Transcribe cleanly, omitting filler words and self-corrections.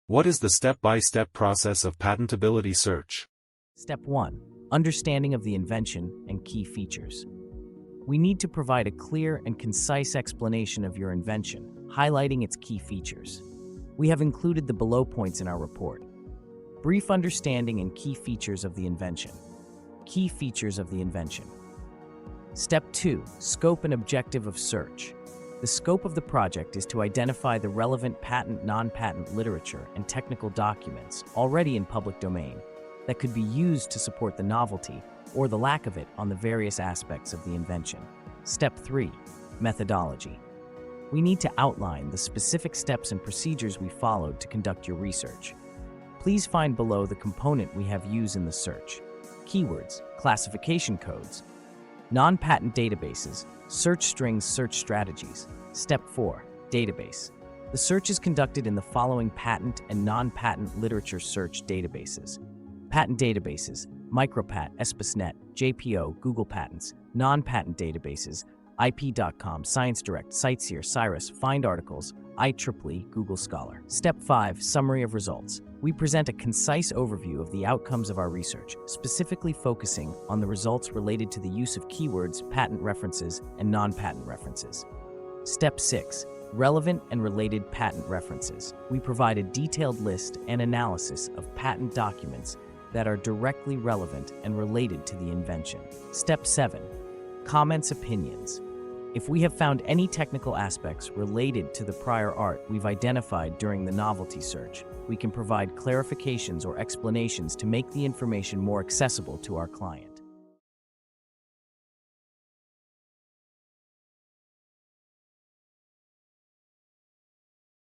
What is the step-by-step process of patentability search? Step 1. Understanding of the invention and key features. We need to provide a clear and concise explanation of your invention, highlighting its key features. We have included the below points in our report. Brief understanding and key features of the invention. Key features of the invention. Step 2. Scope and objective of search. The scope of the project is to identify the relevant patent, non-patent literature and technical documents already in public domain that could be used to support the novelty or the lack of it on the various aspects of the invention. Step 3. Methodology. We need to outline the specific steps and procedures we followed to conduct your research. Please find below the component we have used in the search: keywords, classification codes, non-patent databases, search strings, search strategies. Step 4. Database. The search is conducted in the following patent and non-patent literature search databases. Patent databases: Micropat, ESPISnet, JPO, Google Patents. Non-patent databases: IP.com, ScienceDirect, CiteSeer, Cyrus, Find Articles, IEEE, Google Scholar. Step 5. Summary of results. We present a concise overview of the outcomes of our research, specifically focusing on the results related to the use of keywords, patent references, and non-patent references. Step 6. Relevant and related patent references. We provide a detailed list and analysis of patent documents that are directly relevant and related to the invention. Step 7. Comments, opinions. If we have found any technical aspects related to the prior art we've identified during the novelty search, we can provide clarifications or explanations to make the information more accessible to our client.